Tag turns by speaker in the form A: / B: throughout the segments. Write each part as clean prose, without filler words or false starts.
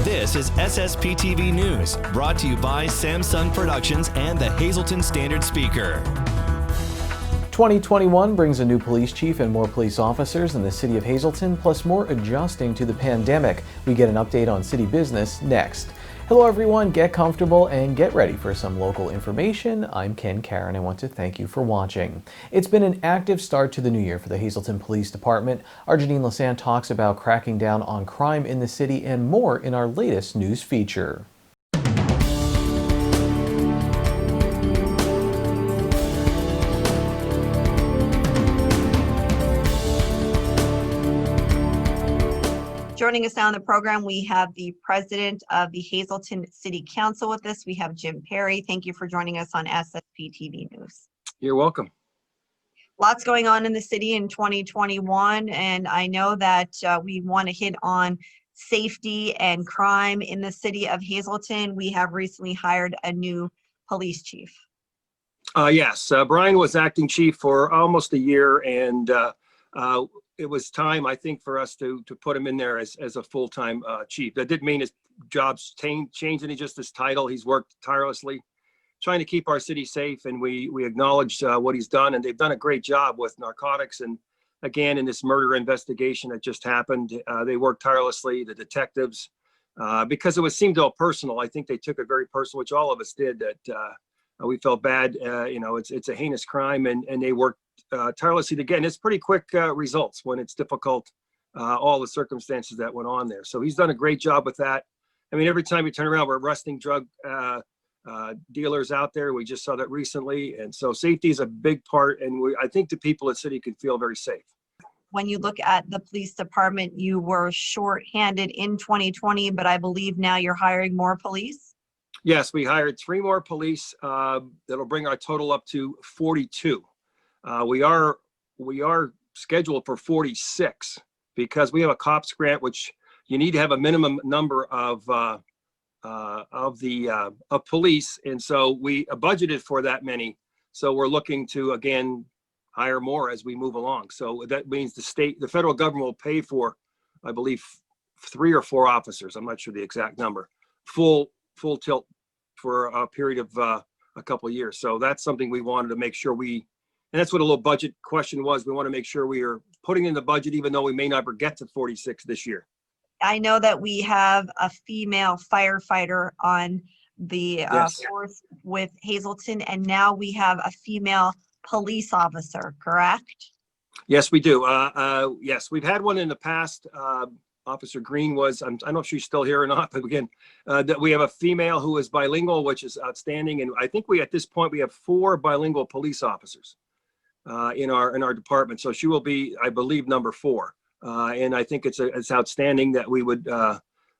A: This is SSPTV News, brought to you by Samsung Productions and the Hazleton Standard Speaker.
B: 2021 brings a new police chief and more police officers in the city of Hazleton, plus more adjusting to the pandemic. We get an update on city business next. Hello everyone, get comfortable and get ready for some local information. I'm Ken Karen. I want to thank you for watching. It's been an active start to the new year for the Hazleton Police Department. Our Janine Lassant talks about cracking down on crime in the city and more in our latest news feature.
C: Joining us now on the program, we have the president of the Hazleton City Council with us. We have Jim Perry. Thank you for joining us on SSPTV News.
D: You're welcome.
C: Lots going on in the city in 2021, and I know that we want to hit on safety and crime in the city of Hazleton. We have recently hired a new police chief.
D: Yes, Brian was acting chief for almost a year, and it was time, I think, for us to put him in there as a full-time chief. That didn't mean his job's changed any, just his title. He's worked tirelessly trying to keep our city safe, and we acknowledge what he's done, and they've done a great job with narcotics. And again, in this murder investigation that just happened, they worked tirelessly, the detectives, because it seemed all personal. I think they took it very personal, which all of us did, that we felt bad. It's a heinous crime, and they worked tirelessly to get, and it's pretty quick results when it's difficult, all the circumstances that went on there. So he's done a great job with that. I mean, every time we turn around, we're arresting drug dealers out there. We just saw that recently. And so safety is a big part, and I think the people in the city can feel very safe.
C: When you look at the police department, you were short-handed in 2020, but I believe now you're hiring more police?
D: Yes, we hired 3 more police. That'll bring our total up to 42. We are scheduled for 46 because we have a COPS grant, which you need to have a minimum number of police, and so we budgeted for that many. So we're looking to again hire more as we move along. So that means the federal government will pay for, I believe, 3 or 4 officers. I'm not sure the exact number. Full tilt for a period of a couple of years. So that's something we wanted to make sure and that's what a little budget question was. We want to make sure we are putting in the budget, even though we may not get to 46 this year.
C: I know that we have a female firefighter on the force with Hazleton, and now we have a female police officer, correct?
D: Yes, we do. Yes, we've had one in the past. Officer Green was, I don't know if she's still here or not, but again, that we have a female who is bilingual, which is outstanding. And I think at this point, we have 4 bilingual police officers in our department. So she will be, I believe, number 4. And I think it's outstanding that we would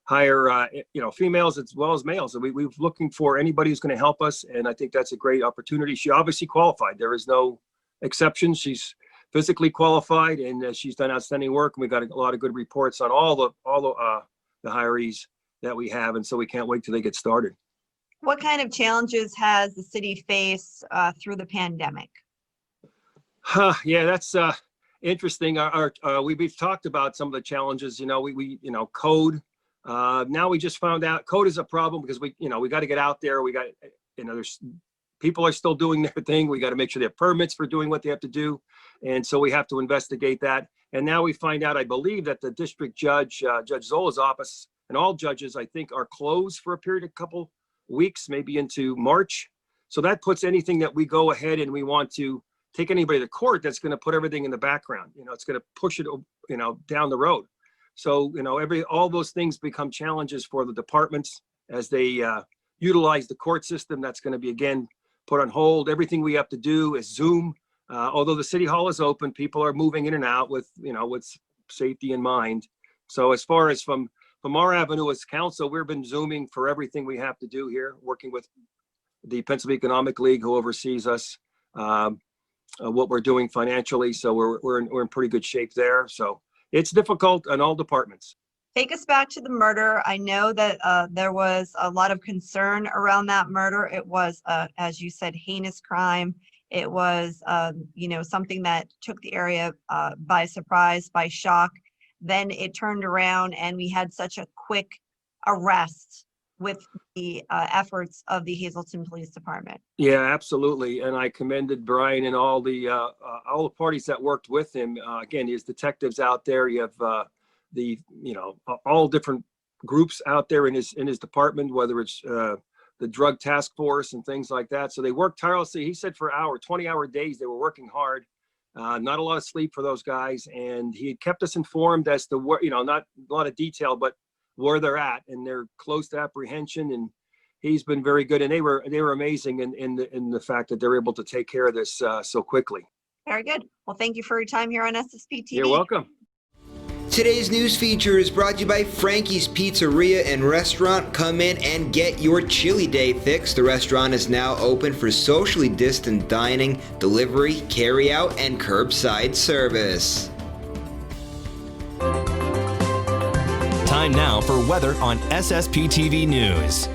D: hire, females as well as males. And we're looking for anybody who's going to help us. And I think that's a great opportunity. She obviously qualified. There is no exception. She's physically qualified, and she's done outstanding work. And we got a lot of good reports on all the hirees that we have. And so we can't wait till they get started.
C: What kind of challenges has the city faced through the pandemic?
D: Yeah, that's interesting. We've talked about some of the challenges. Code. Now we just found out code is a problem because we got to get out there. We got, there's people are still doing their thing. We got to make sure they have permits for doing what they have to do, and so we have to investigate that. And now we find out, I believe, that the district judge, Judge Zola's office, and all judges, I think, are closed for a period of a couple weeks, maybe into March. So that puts anything that we go ahead and we want to take anybody to court, that's going to put everything in the background. It's going to push it, down the road. So, all those things become challenges for the departments as they utilize the court system. That's going to be, again, put on hold. Everything we have to do is Zoom. Although the city hall is open, people are moving in and out with safety in mind. So as far as from our avenue as council, we've been Zooming for everything we have to do here, working with the Pennsylvania Economic League, who oversees us, what we're doing financially. So we're in pretty good shape there. So it's difficult in all departments.
C: Take us back to the murder. I know that there was a lot of concern around that murder. It was, as you said, heinous crime. It was, something that took the area by surprise, by shock. Then it turned around and we had such a quick arrest with the efforts of the Hazleton Police Department.
D: Yeah, absolutely. And I commended Brian and all the parties that worked with him. Again, his detectives out there. You have all different groups out there in his department, whether it's the drug task force and things like that. So they worked tirelessly. He said for 20-hour days, they were working hard. Not a lot of sleep for those guys. And he kept us informed as to what, not a lot of detail, but where they're at, and they're close to apprehension. And he's been very good. And they were amazing in the fact that they're able to take care of this so quickly.
C: Very good. Well, thank you for your time here on SSPTV.
D: You're welcome.
E: Today's news feature is brought to you by Frankie's Pizzeria and Restaurant. Come in and get your chili day fix. The restaurant is now open for socially distant dining, delivery, carry-out, and curbside service.
A: Time now for weather on SSPTV News.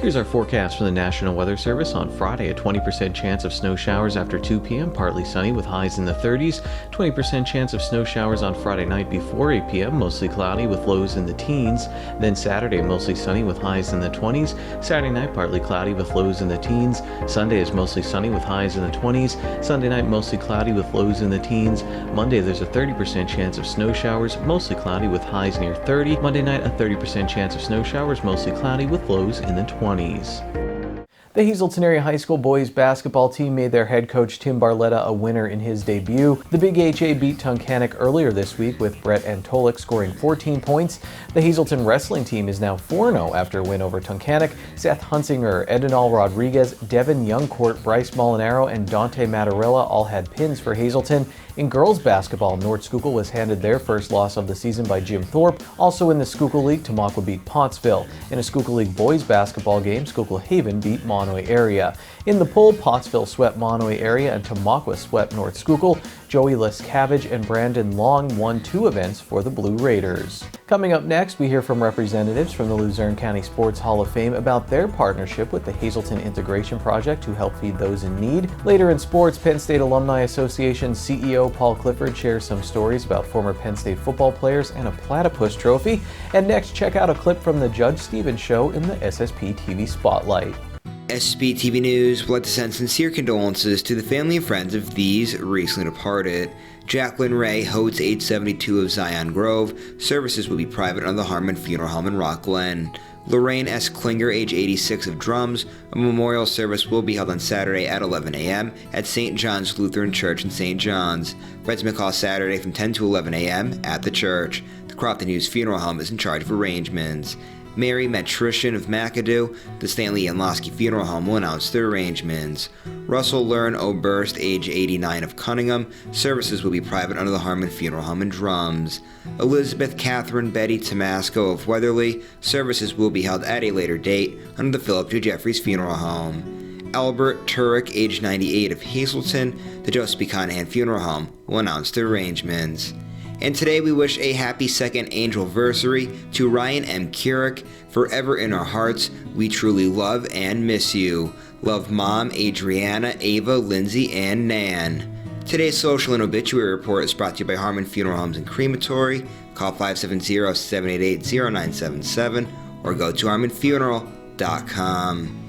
B: Here's our forecast from the National Weather Service. On Friday, a 20% chance of snow showers after 2 p.m., partly sunny with highs in the 30s. 20% chance of snow showers on Friday night before 8 p.m., mostly cloudy with lows in the teens. Then Saturday, mostly sunny with highs in the 20s. Saturday night, partly cloudy with lows in the teens. Sunday is mostly sunny with highs in the 20s. Sunday night, mostly cloudy with lows in the teens. Monday, there's a 30% chance of snow showers, mostly cloudy with highs near 30. Monday night, a 30% chance of snow showers, mostly cloudy with lows in the 20s. The Hazleton Area High School boys basketball team made their head coach Tim Barletta a winner in his debut. The Big HA beat Tunkhannock earlier this week with Brett Antolik scoring 14 points. The Hazleton wrestling team is now 4-0 after a win over Tunkhannock. Seth Hunsinger, Edinal Rodriguez, Devin Youngcourt, Bryce Molinaro, and Dante Mattarella all had pins for Hazleton. In girls basketball, North Schuylkill was handed their first loss of the season by Jim Thorpe. Also in the Schuylkill League, Tamaqua beat Pottsville. In a Schuylkill League boys basketball game, Schuylkill Haven beat Monoy Area. In the poll, Pottsville swept Monoy Area and Tamaqua swept North Schuylkill. Joey Lescavage and Brandon Long won 2 events for the Blue Raiders. Coming up next, we hear from representatives from the Luzerne County Sports Hall of Fame about their partnership with the Hazleton Integration Project to help feed those in need. Later in sports, Penn State Alumni Association CEO Paul Clifford shares some stories about former Penn State football players and a platypus trophy. And next, check out a clip from the Judge Stevens Show in the SSPTV Spotlight.
E: SSPTV News would like to send sincere condolences to the family and friends of these recently departed. Jacqueline Ray, Hodes, age 72 of Zion Grove. Services will be private under the Harmon Funeral Home in Rock Glen. Lorraine S. Klinger, age 86 of Drums. A memorial service will be held on Saturday at 11 a.m. at St. John's Lutheran Church in St. John's. Friends may call Saturday from 10 to 11 a.m. at the church. The Crofton Hughes Funeral Home is in charge of arrangements. Mary Metrician of McAdoo, the Stanley and Losky Funeral Home will announce their arrangements. Russell Learn Oberst, age 89 of Cunningham. Services will be private under the Harmon Funeral Home in Drums. Elizabeth Catherine Betty Tomasco of Weatherly. Services will be held at a later date under the Philip J. Jeffries Funeral Home. Albert Turek, age 98 of Hazleton, the Joseph B. Conahan Funeral Home will announce their arrangements. And today we wish a happy second angelversary to Ryan M. Keurig. Forever in our hearts, we truly love and miss you. Love Mom, Adriana, Ava, Lindsay, and Nan. Today's social and obituary report is brought to you by Harmon Funeral Homes and Crematory. Call 570-788-0977 or go to harmonfuneral.com.